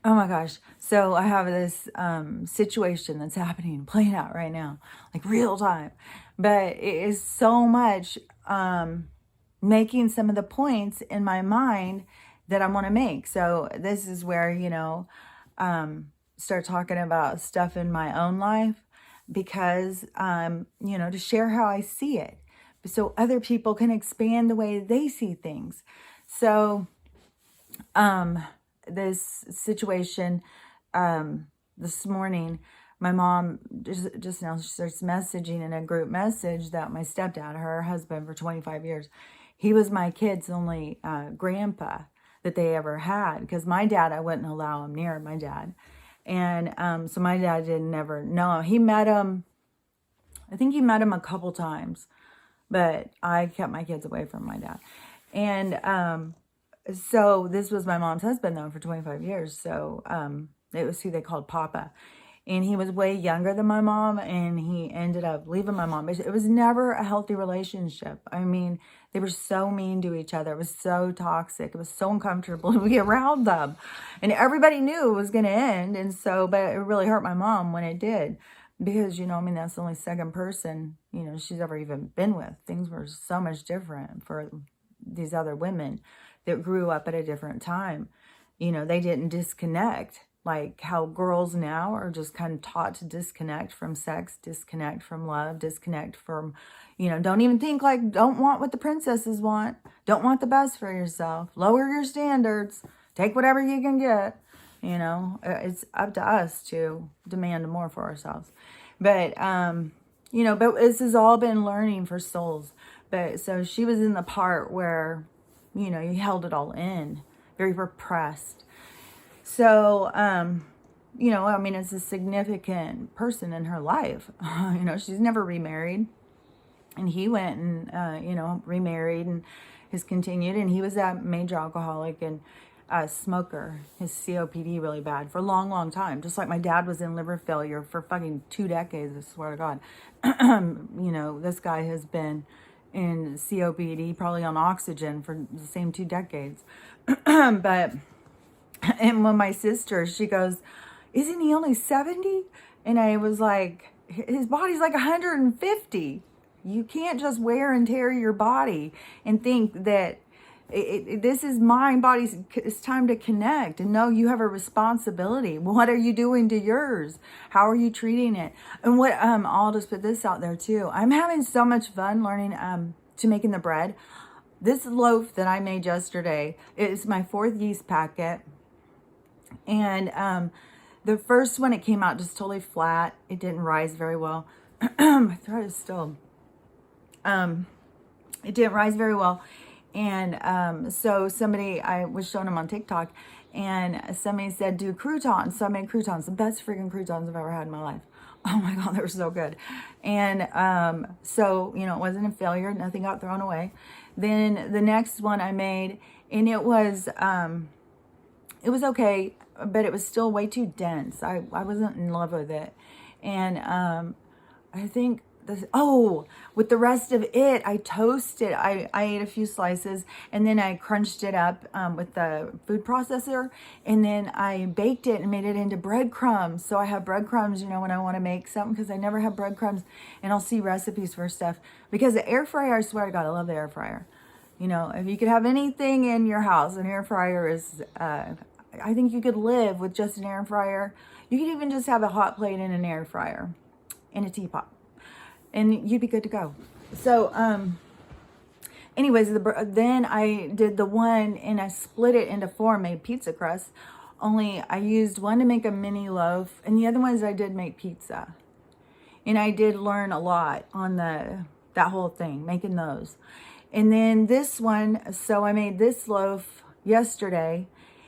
Oh my gosh. So I have this situation that's happening, playing out right now, like real time. But it is so much making some of the points in my mind that I want to make. So this is where, start talking about stuff in my own life because, to share how I see it. So other people can expand the way they see things. So, um, this situation this morning, my mom just now she starts messaging in a group message that my stepdad, her husband for 25 years, he was my kids' only grandpa that they ever had, because my dad, I wouldn't allow him near my dad. And so my dad didn't ever know him. He met him, I think he met him a couple times, but I kept my kids away from my dad. And so this was my mom's husband though for 25 years. So it was who they called Papa. And he was way younger than my mom, and he ended up leaving my mom. It was never a healthy relationship. I mean, they were so mean to each other. It was so toxic. It was so uncomfortable to be around them. And everybody knew it was going to end. And so, but it really hurt my mom when it did. Because, that's the only second person, she's ever even been with. Things were so much different for these other women that grew up at a different time. They didn't disconnect like how girls now are just kind of taught to disconnect from sex, disconnect from love, disconnect from, don't even think, like, don't want what the princesses want. Don't want the best for yourself. Lower your standards. Take whatever you can get. It's up to us to demand more for ourselves. But, but this has all been learning for souls. But so she was in the part where, you held it all in, very repressed. So, it's a significant person in her life. She's never remarried. And he went and, remarried and has continued. And he was a major alcoholic and smoker. His COPD really bad for a long, long time. Just like my dad was in liver failure for fucking 2 decades, I swear to God. This guy has been in COPD, probably on oxygen for the same 2 decades. But... And when my sister, she goes, isn't he only 70? And I was like, his body's like 150. You can't just wear and tear your body and think that this is my body. It's time to connect. And no, you have a responsibility. What are you doing to yours? How are you treating it? And what, I'll just put this out there too. I'm having so much fun learning to making the bread. This loaf that I made yesterday is my 4th yeast packet. And the first one, it came out just totally flat. It didn't rise very well. My throat is still, it didn't rise very well. And so I was showing them on TikTok, and somebody said, do croutons. So I made croutons, the best freaking croutons I've ever had in my life. Oh my God, they were so good. And so, it wasn't a failure. Nothing got thrown away. Then the next one I made, and it was okay, but it was still way too dense. I wasn't in love with it. And I think with the rest of it, I toasted. I ate a few slices, and then I crunched it up with the food processor, and then I baked it and made it into breadcrumbs. So I have breadcrumbs, when I want to make something, because I never have breadcrumbs, and I'll see recipes for stuff. Because the air fryer, I swear to God, I love the air fryer. If you could have anything in your house, an air fryer is, I think you could live with just an air fryer. You could even just have a hot plate in an air fryer and a teapot, and you'd be good to go. So, anyways, then I did the one, and I split it into 4, made pizza crust. Only I used one to make a mini loaf, and the other ones I did make pizza. And I did learn a lot on that whole thing, making those. And then this one, so I made this loaf yesterday,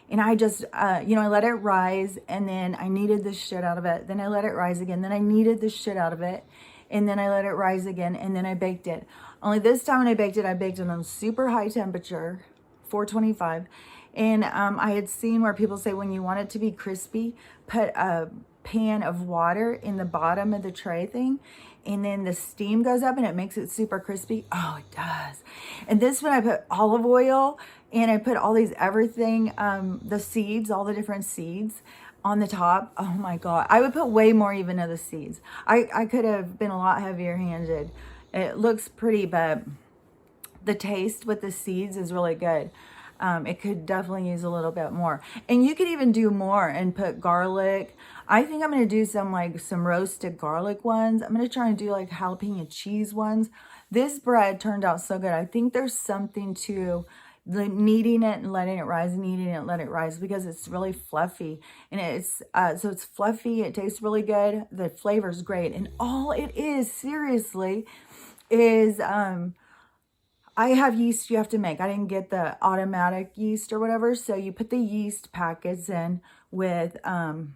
and I just, I let it rise, and then I kneaded the shit out of it. Then I let it rise again. Then I kneaded the shit out of it, and then I let it rise again, and then I baked it. Only this time when I baked it on super high temperature, 425. And I had seen where people say when you want it to be crispy, put a pan of water in the bottom of the tray thing, and then the steam goes up and it makes it super crispy. Oh, it does. And this one I put olive oil, and I put all these everything, the seeds, all the different seeds on the top. Oh my God. I would put way more even of the seeds. I could have been a lot heavier handed. It looks pretty, but the taste with the seeds is really good. It could definitely use a little bit more. And you could even do more and put garlic. I think I'm going to do some roasted garlic ones. I'm going to try and do like jalapeno cheese ones. This bread turned out so good. I think there's something to kneading it and letting it rise, kneading it and let it rise, because it's really fluffy, and it's so it's fluffy. It tastes really good. The flavor's great, and all it is seriously is I have yeast you have to make. I didn't get the automatic yeast or whatever, so you put the yeast packets in with a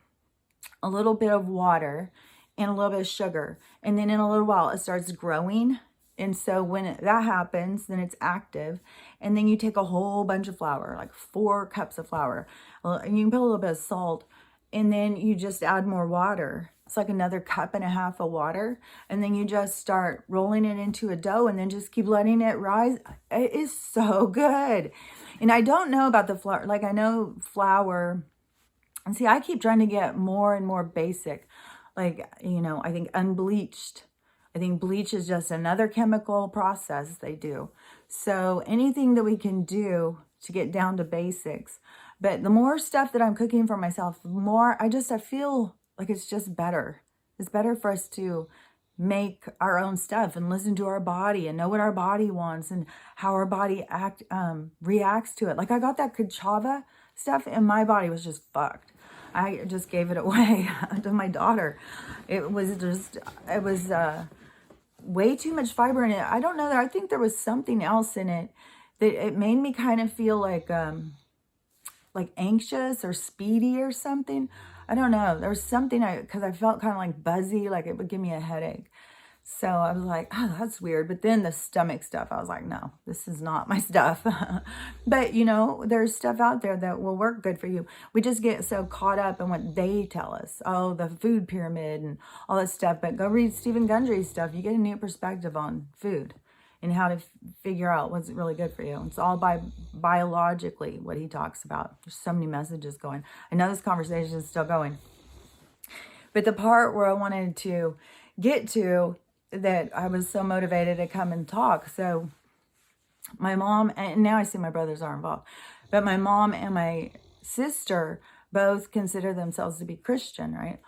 little bit of water and a little bit of sugar, and then in a little while it starts growing. And so when that happens, then it's active. And then you take a whole bunch of flour, like 4 cups of flour. And you can put a little bit of salt. And then you just add more water. It's like another 1.5 cups of water. And then you just start rolling it into a dough and then just keep letting it rise. It is so good. And I don't know about the flour. Like, I know flour. And see, I keep trying to get more and more basic. Like, you know, I think unbleached. I think bleach is just another chemical process they do. So anything that we can do to get down to basics. But the more stuff that I'm cooking for myself, the more I feel like it's just better. It's better for us to make our own stuff and listen to our body and know what our body wants and how our body reacts to it. Like, I got that cachava stuff and my body was just fucked. I just gave it away to my daughter. It was way too much fiber in it. I don't know. I think there was something else in it that it made me kind of feel like anxious or speedy or something. I don't know. There was something because I felt kind of like buzzy, like it would give me a headache. So I was like, oh, that's weird. But then the stomach stuff, I was like, no, this is not my stuff. But, you know, there's stuff out there that will work good for you. We just get so caught up in what they tell us. Oh, the food pyramid and all that stuff. But go read Stephen Gundry's stuff. You get a new perspective on food and how to figure out what's really good for you. It's all biologically what he talks about. There's so many messages going. I know this conversation is still going. But the part where I wanted to get to, that I was so motivated to come and talk. So my mom, and now I see my brothers are involved, but my mom and my sister both consider themselves to be Christian, right?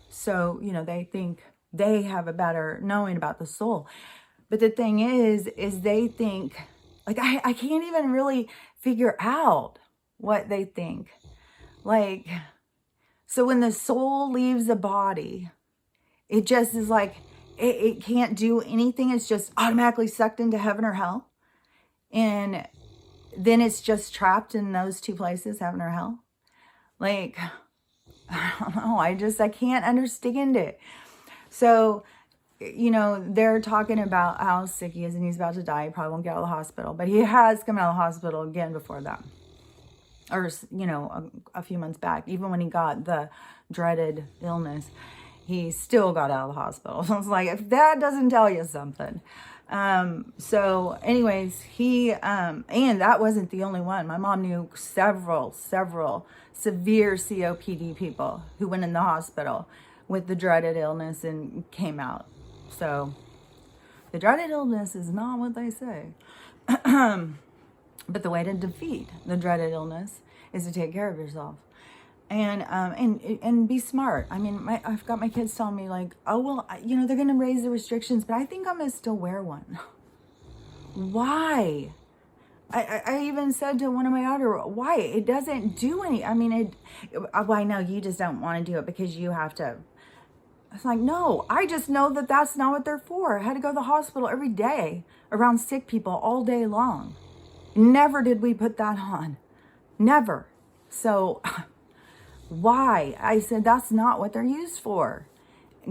So, you know, they think they have a better knowing about the soul. But the thing is they think, like, I can't even really figure out what they think. Like, so when the soul leaves the body, it just is like, it can't do anything. It's just automatically sucked into heaven or hell. And then it's just trapped in those two places, heaven or hell. Like, I don't know. I can't understand it. So, you know, they're talking about how sick he is and he's about to die. He probably won't get out of the hospital. But he has come out of the hospital again before that. Or, you know, a few months back. Even when he got the dreaded illness, he still got out of the hospital. So it's like, if that doesn't tell you something. So anyways, and that wasn't the only one. My mom knew several severe COPD people who went in the hospital with the dreaded illness and came out. So the dreaded illness is not what they say. But the way to defeat the dreaded illness is to take care of yourself. And be smart. I mean, I've got my kids telling me like, oh, well, you know, they're going to raise the restrictions, but I think I'm going to still wear one. Why? I even said to one of my daughter, why? It doesn't do any, I mean, well, I know you just don't want to do it because you have to. It's like, no, I just know that that's not what they're for. I had to go to the hospital every day around sick people all day long. Never did we put that on. Never. So why? I said, that's not what they're used for.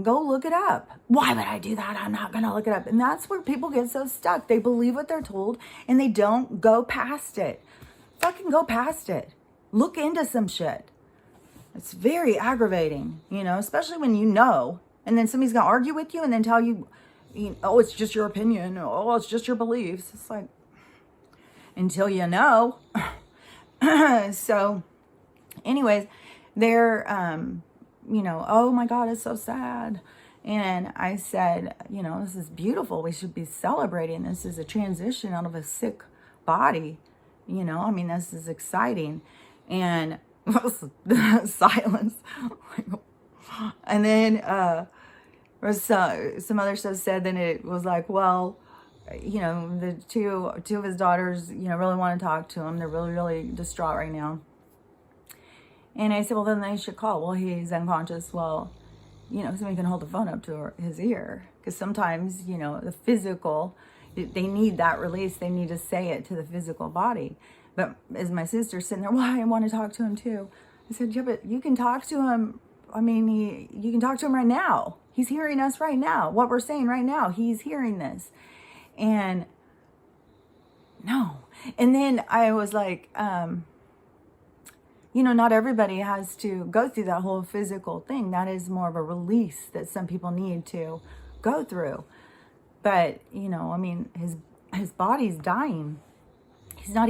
Go look it up. Why would I do that? I'm not going to look it up. And that's where people get so stuck. They believe what they're told and they don't go past it. Fucking go past it. Look into some shit. It's very aggravating, especially when and then somebody's going to argue with you and then tell you, oh, it's just your opinion. Oh, it's just your beliefs. It's like, until you know. So anyways, they're, oh my God, it's so sad. And I said, this is beautiful. We should be celebrating. This is a transition out of a sick body. This is exciting. And silence. And then some other stuff said, then it was like, well, the two of his daughters, really want to talk to him. They're really, really distraught right now. And I said, well, then they should call. Well, he's unconscious. Well, somebody can hold the phone up to his ear. Because sometimes, the physical, they need that release. They need to say it to the physical body. But as my sister's sitting there, well, I want to talk to him too. I said, yeah, but you can talk to him. You can talk to him right now. He's hearing us right now. What we're saying right now, he's hearing this. And no. And then I was like, not everybody has to go through that whole physical thing. That is more of a release that some people need to go through. But, his body's dying. He's not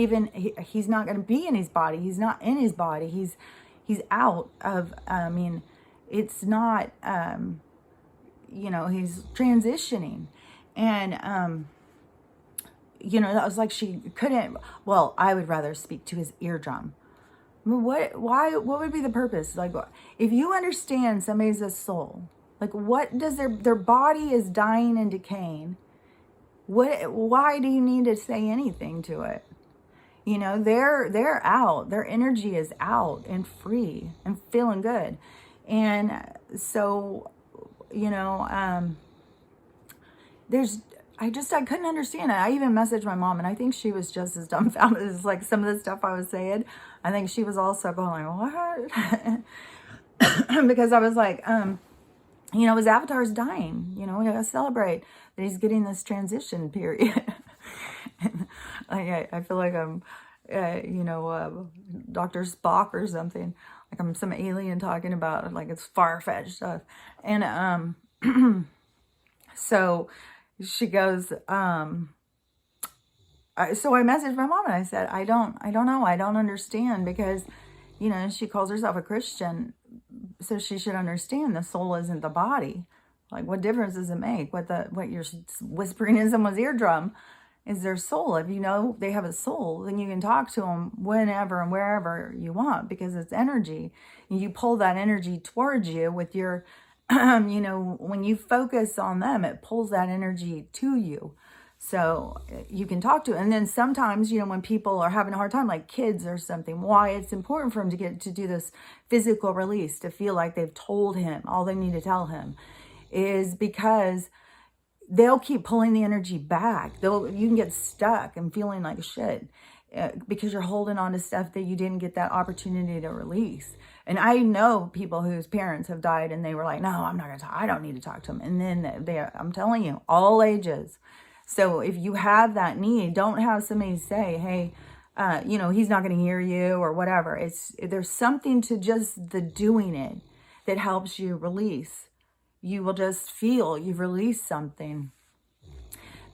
going to be in his body. He's not in his body. He's out of, it's not, he's transitioning. And, that was like, she couldn't, well, I would rather speak to his eardrum. What would be the purpose? Like, if you understand somebody's a soul, like what does their body is dying and decaying. Why do you need to say anything to it? They're out, their energy is out and free and feeling good. And so, I couldn't understand it. I even messaged my mom, and I think she was just as dumbfounded as like some of the stuff I was saying. I think she was also going like, what? Because I was like, his avatar's dying. We gotta celebrate that he's getting this transition period. I feel like I'm, Dr. Spock or something. Like I'm some alien talking about like it's far-fetched stuff. And so she goes, so I messaged my mom and I said, I don't know. I don't understand because, she calls herself a Christian. So she should understand the soul isn't the body. Like what difference does it make? What you're whispering in someone's eardrum is their soul. If they have a soul, then you can talk to them whenever and wherever you want because it's energy. And you pull that energy towards you with your, when you focus on them, it pulls that energy to you. So you can talk to it. And then sometimes, when people are having a hard time, like kids or something, why it's important for them to get to do this physical release, to feel like they've told him all they need to tell him, is because they'll keep pulling the energy back. You can get stuck and feeling like shit because you're holding on to stuff that you didn't get that opportunity to release. And I know people whose parents have died and they were like, no, I'm not going to talk. I don't need to talk to them. And then I'm telling you, all ages. So if you have that need, don't have somebody say, hey, he's not going to hear you or whatever. There's something to just the doing it that helps you release. You will just feel you've released something.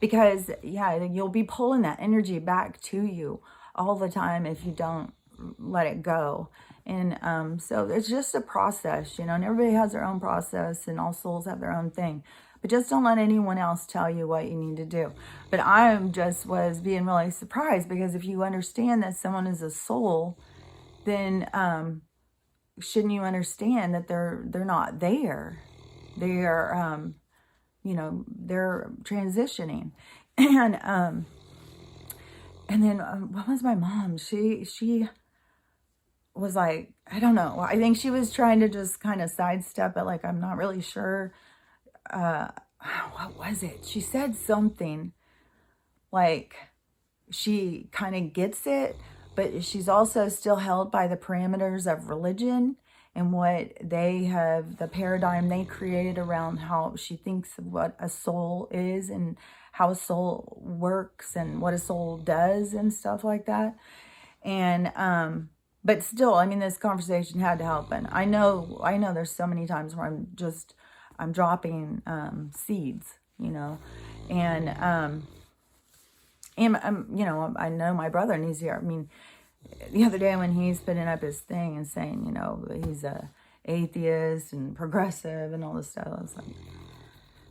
Because, you'll be pulling that energy back to you all the time if you don't let it go. And so it's just a process, and everybody has their own process and all souls have their own thing. But just don't let anyone else tell you what you need to do. But I was being really surprised because if you understand that someone is a soul, then shouldn't you understand that they're not there? They're, they're transitioning. And then what was my mom? She was like, I don't know. I think she was trying to just kind of sidestep it. Like, I'm not really sure. What was it? She said something like she kind of gets it, but she's also still held by the parameters of religion and what they have, the paradigm they created around how she thinks of what a soul is and how a soul works and what a soul does and stuff like that. And But still, I mean, this conversation had to happen. I know there's so many times where I'm dropping seeds, you know, and you know, I know my brother needs to hear. I mean, the other day when he's putting up his thing and saying, you know, he's a atheist and progressive and all this stuff, I was like,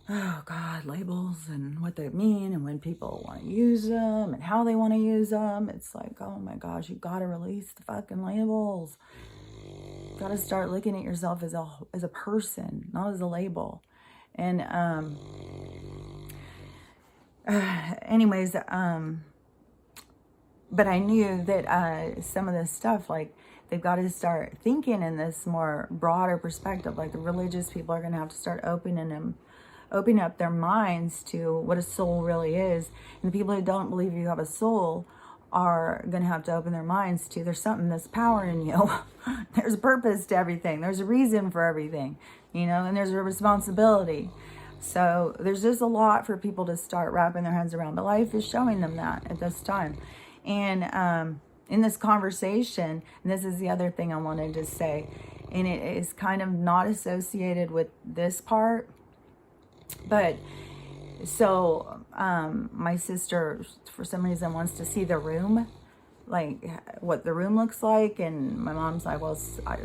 oh God, labels and what they mean and when people want to use them and how they want to use them. It's like, oh my gosh, you got to release the fucking labels. You got to start looking at yourself as a person, not as a label. And anyways, but I knew that some of this stuff, like, they've got to start thinking in this more broader perspective. Like, the religious people are going to have to start opening up their minds to what a soul really is. And the people who don't believe you have a soul are going to have to open their minds to there's something that's power in you. There's a purpose to everything. There's a reason for everything, you know, and there's a responsibility. So there's just a lot for people to start wrapping their heads around. But life is showing them that at this time. And in this conversation, and this is the other thing I wanted to say, and it is kind of not associated with this part, but so my sister, for some reason, wants to see the room, like what the room looks like. And my mom's like, well,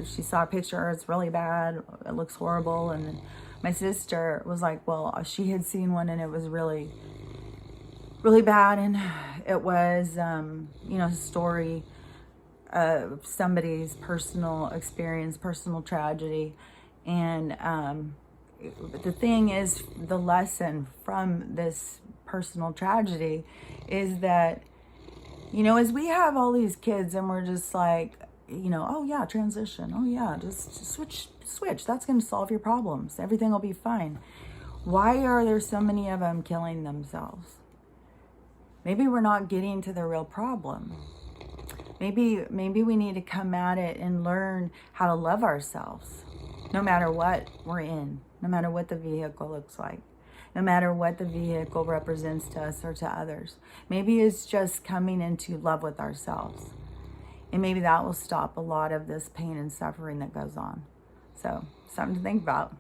she saw a picture. It's really bad. It looks horrible. And then my sister was like, well, she had seen one and it was really, really bad. And it was, you know, a story of somebody's personal experience, personal tragedy. And the thing is, the lesson from this personal tragedy is that, you know, as we have all these kids and we're just like, you know, oh yeah, transition. Oh yeah, just switch. That's going to solve your problems. Everything will be fine. Why are there so many of them killing themselves? Maybe we're not getting to the real problem. Maybe we need to come at it and learn how to love ourselves, no matter what we're in, no matter what the vehicle looks like, no matter what the vehicle represents to us or to others. Maybe it's just coming into love with ourselves. And maybe that will stop a lot of this pain and suffering that goes on. So, something to think about.